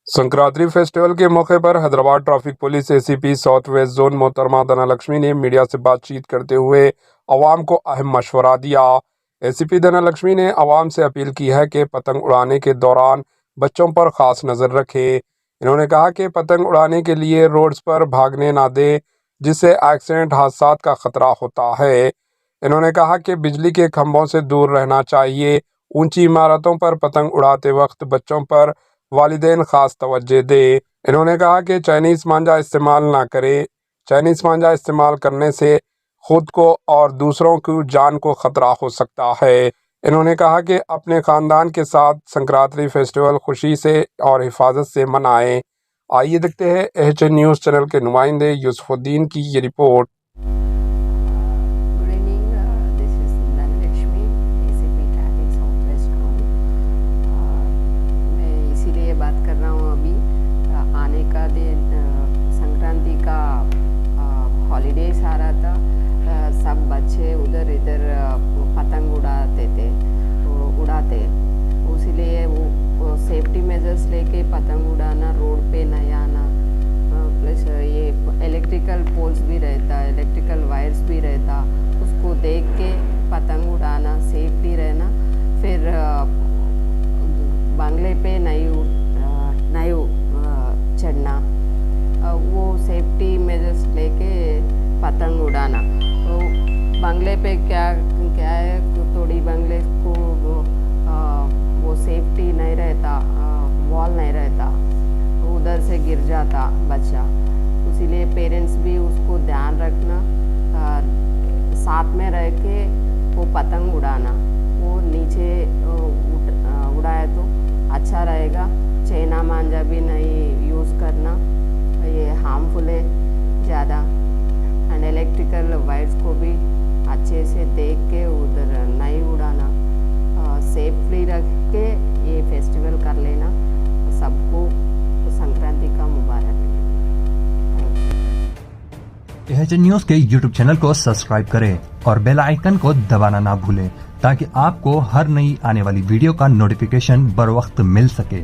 Sankranti festival के मौके पर Hyderabad traffic police ACP south west zone मोहतरमा धनलक्ष्मी ने मीडिया से बातचीत करते हुए अवाम को अहम मशवरा दिया। एसीपी धनलक्ष्मी ने अवाम से अपील की है कि पतंग उड़ाने के दौरान बच्चों पर खास नज़र रखें। इन्होंने कहा कि पतंग उड़ाने के लिए रोड्स पर भागने ना दें, जिससे एक्सीडेंट हादसा का खतरा होता है। इन्होंने कहा कि बिजली के खंभों से दूर रहना चाहिए। ऊंची इमारतों पर पतंग उड़ाते वक्त बच्चों पर वालिदैन खास तवज्जो दे। इन्होंने कहा कि चाइनीज़ मांझा इस्तेमाल ना करें। चाइनीज़ मांझा इस्तेमाल करने से खुद को और दूसरों की जान को खतरा हो सकता है। इन्होंने कहा कि अपने ख़ानदान के साथ संक्रांति फेस्टिवल खुशी से और हिफाजत से मनाएं। आइए देखते हैं एचएन न्यूज़ चैनल के नुमाइंदे यूसुफुद्दीन की ये report. Good evening, this is Dhanlaxmi, ACP traffic south west zone. मैं इसीलिए बात कर रहा हूँ अभी आने का दिन संक्रांति का हॉलीडेज आ रहा था। सब बच्चे उधर इधर पतंग उड़ाते इसीलिए वो सेफ्टी मेजर्स लेके पतंग उड़ाना, रोड पे नहीं आना, प्लस ये इलेक्ट्रिकल पोल्स भी रहता, इलेक्ट्रिकल वायर्स भी रहता, उसको देख के पतंग उड़ाना, सेफ्टी रहना। फिर बंगले पे नहीं चढ़ना, वो सेफ्टी मेजर्स लेके पतंग उड़ाना। तो बंगले पे क्या है, थोड़ी बंगले को वो सेफ्टी नहीं रहता, वॉल नहीं रहता, उधर से गिर जाता बच्चा। इसीलिए पेरेंट्स भी उसको ध्यान रखना, साथ में रह के वो पतंग उड़ाना। वो नीचे उड़ाए तो अच्छा रहेगा। चाइना मांझा भी नहीं यूज़ करना, ये हार्मफुल है ज़्यादा। एंड इलेक्ट्रिकल वायर्स को भी अच्छे से देख के उधर नहीं उड़ाना, सेफली रख के ये फेस्टिवल कर लेना। सबको संक्रांति का मुबारक। एचएन न्यूज़ के यूट्यूब चैनल को सब्सक्राइब करें और बेल आइकन को दबाना ना भूलें, ताकि आपको हर नई आने वाली वीडियो का नोटिफिकेशन बर वक्त मिल सके।